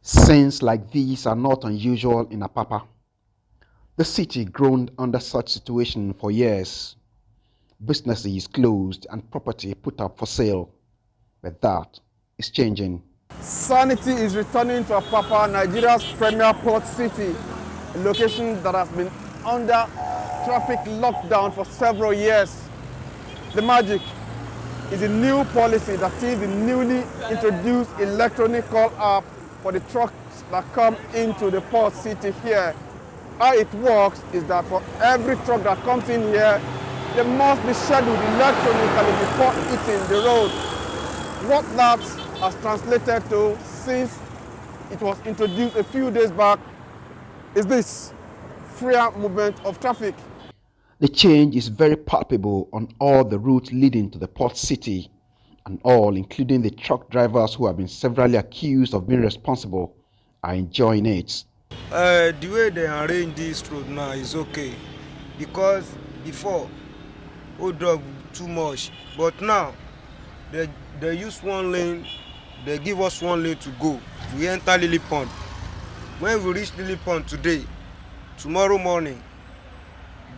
Scenes like these are not unusual in Apapa. The city groaned under such situation for years. Businesses closed and property put up for sale. But that is changing. Sanity is returning to Apapa, Nigeria's premier port city, a location that has been under traffic lockdown for several years. The magic is a new policy that is the newly introduced electronic call app for the trucks that come into the port city here. How it works is that for every truck that comes in here, they must be scheduled electronically before hitting the road. What that has translated to since it was introduced a few days back is this: freer movement of traffic. The change is very palpable on all the routes leading to the port city, and all, including the truck drivers who have been severally accused of being responsible, are enjoying it. The way they arrange this road now is okay, because before, drug too much, but now they use one lane, they give us one lane to go. We enter Lily Pond. When we reach Lily Pond today, tomorrow morning,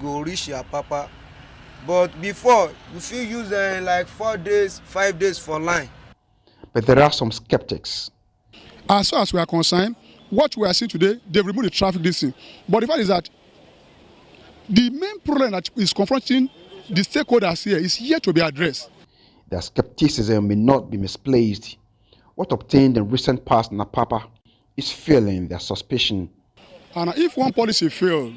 go reach Apapa. But before, you feel use like 4 days, 5 days for line. But there are some skeptics. As far as we are concerned, what we are seeing today, they've removed the traffic distance. But the fact is that the main problem that is confronting the stakeholders here is yet to be addressed. Their skepticism may not be misplaced. What obtained in recent past in Apapa is fueling their suspicion. And if one policy fails,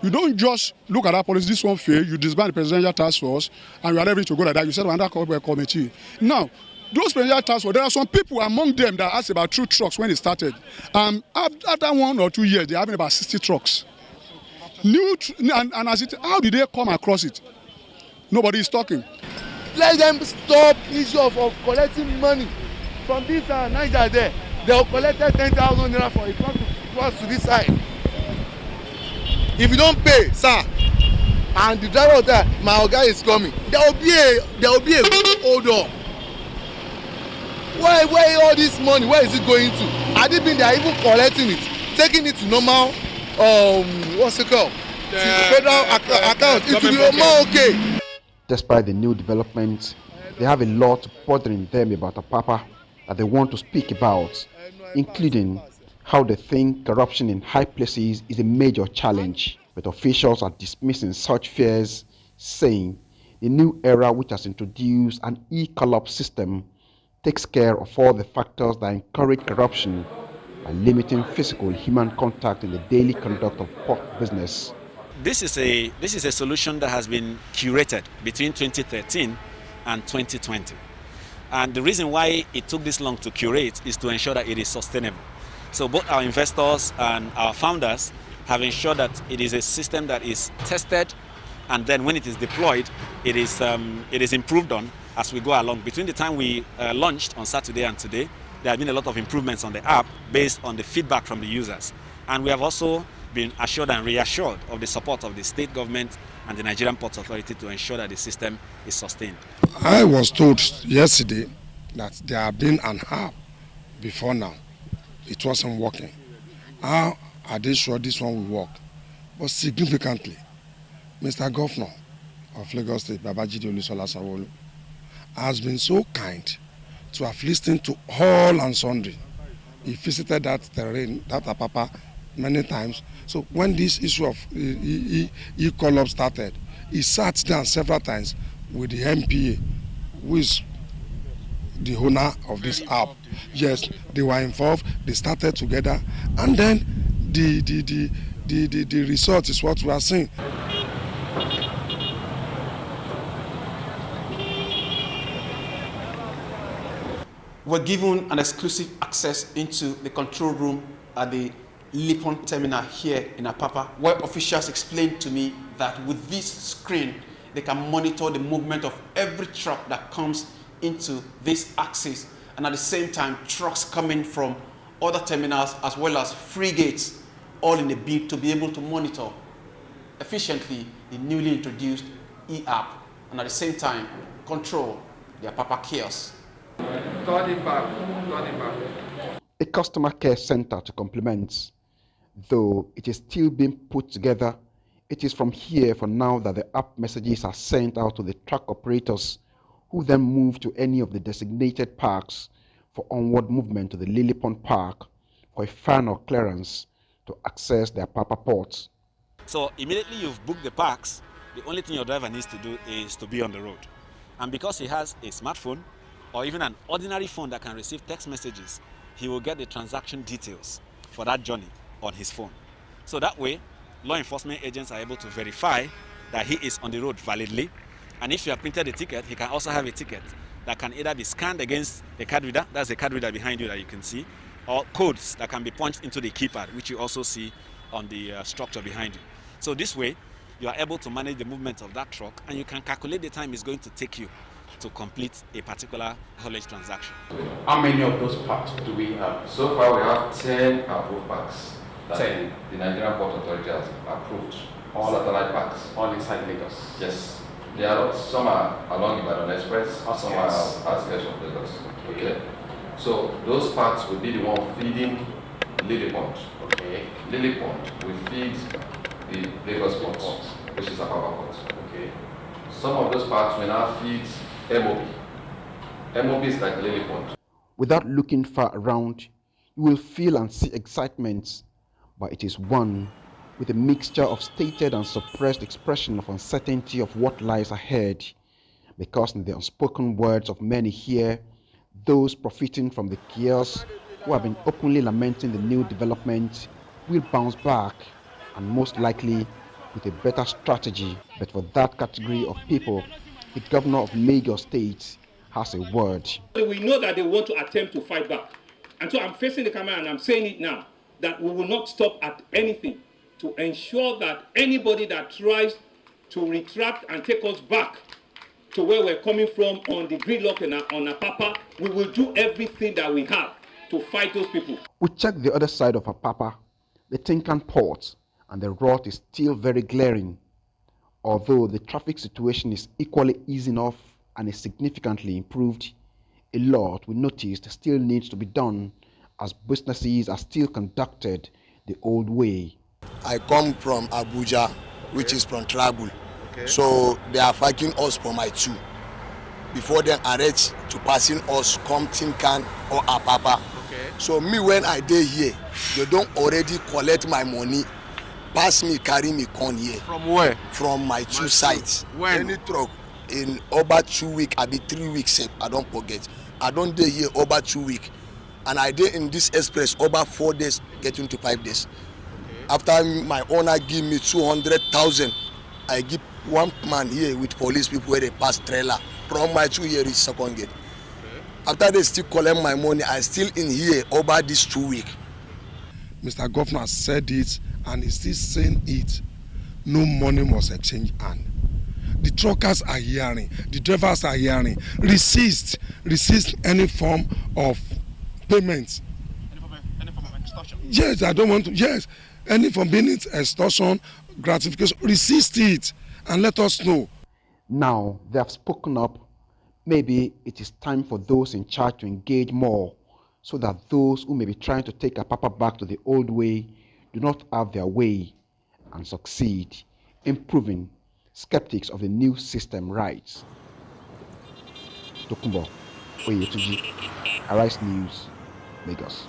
you don't just look at that policy, this one failed, you disband the presidential task force, and you are ready to go like that. You set another committee. Now, those presidential task force, there are some people among them that asked about 2 trucks when it started. After 1 or 2 years, they're having about 60 trucks. How did they come across it? Nobody is talking. Let them stop issue of collecting money from this Niger there. They have collected 10,000 naira for it to cross to this side. If you don't pay, sir, and the driver of that, my oga is coming, there will be a hold up. Where all this money, where is it going to? Had it been they are even collecting it, taking it to normal, what's it called? To federal account, it will be more okay. Despite the new developments, they have a lot bothering them about Apapa that they want to speak about, including how they think corruption in high places is a major challenge. But officials are dismissing such fears, saying the new era, which has introduced an e-collab system, takes care of all the factors that encourage corruption by limiting physical human contact in the daily conduct of port business. This is a solution that has been curated between 2013 and 2020. And the reason why it took this long to curate is to ensure that it is sustainable. So both our investors and our founders have ensured that it is a system that is tested, and then when it is deployed, it is improved on as we go along. Between the time we launched on Saturday and today, there have been a lot of improvements on the app based on the feedback from the users. And we have also been assured and reassured of the support of the state government and the Nigerian Ports Authority to ensure that the system is sustained. I was told yesterday that there had been an app before now. It wasn't working. How are they sure this one will work? But significantly, Mr. Governor of Lagos State, Babajide Olusola Sanwo-Olu, has been so kind to have listened to all and sundry. He visited that terrain, that Apapa, many times. So when this issue of e-collab started, he sat down several times with the MPA, who is the owner of this app. Yes, they were involved, they started together, and then the result is what we are seeing. We're given an exclusive access into the control room at the Lipon terminal here in Apapa, where officials explained to me that with this screen, they can monitor the movement of every truck that comes into this axis, and at the same time, trucks coming from other terminals as well as frigates, all in a bid to be able to monitor efficiently the newly introduced e-app, and at the same time, control the Apapa chaos. Turn it back. a customer care center to complement. Though it is still being put together, it is from here for now that the app messages are sent out to the truck operators, who then move to any of the designated parks for onward movement to the Lily Pond Park for a final clearance to access their Apapa ports. So immediately you've booked the parks, the only thing your driver needs to do is to be on the road. And because he has a smartphone or even an ordinary phone that can receive text messages, he will get the transaction details for that journey on his phone. So that way, law enforcement agents are able to verify that he is on the road validly. And if you have printed a ticket, he can also have a ticket that can either be scanned against a card reader, that's the card reader behind you that you can see, or codes that can be punched into the keypad, which you also see on the structure behind you. So this way, you are able to manage the movement of that truck, and you can calculate the time it's going to take you to complete a particular haulage transaction. How many of those parks do we have? So far, we have 10 approved parks that 10. the Nigerian Port Authority has approved. All satellite parks. All inside Lagos? Yes. There are lots. Some are along Ibadan Express, some are outskirts of Lagos. Okay. So those parks will be the one feeding Lily Pond. Okay. Lily Pond will feed the Lagos Port, which is Apapa Port. Okay. Some of those parks will now feed MOB. MOB is like Lily Pond. Without looking far around, you will feel and see excitement, but it is one with a mixture of stated and suppressed expression of uncertainty of what lies ahead, because in the unspoken words of many here, those profiting from the chaos who have been openly lamenting the new development will bounce back, and most likely with a better strategy. But for that category of people, the governor of Lagos State has a word. We know that they want to attempt to fight back. And so I'm facing the camera and I'm saying it now, that we will not stop at anything to ensure that anybody that tries to retract and take us back to where we're coming from on the gridlock and on Apapa, we will do everything that we have to fight those people. We check the other side of Apapa, the Tinkan port, and the rot is still very glaring. Although the traffic situation is equally easing off and is significantly improved, a lot we noticed still needs to be done, as businesses are still conducted the old way. I come from Abuja, which is from Tribal. So they are fighting us for my two. Before then arrest to passing us come Tinkan or Apapa. So me when I dey here, they don't already collect my money, pass me, carry me come here. From where? From my two sites. When? Any truck in over 2 weeks, I be 3 weeks, I don't forget. I don't dey here over 2 weeks. And I dey in this express over 4 days, getting to 5 days. After my owner give me 200,000, I give one man here with police people where they pass trailer. From my 2 years second gate. After they still collect my money, I still in here over this 2 weeks. Mr. Governor said it and he's still saying it. No money must exchange hand. The truckers are hearing, the drivers are hearing. Resist any form of payment. Any form of extortion? Yes, I don't want to. Yes, any form, being it extortion, gratification, resist it and let us know. Now they have spoken up. Maybe it is time for those in charge to engage more, so that those who may be trying to take Apapa back to the old way do not have their way and succeed in proving skeptics of the new system right. Tokumbo Oyetuji, Arise News, Lagos.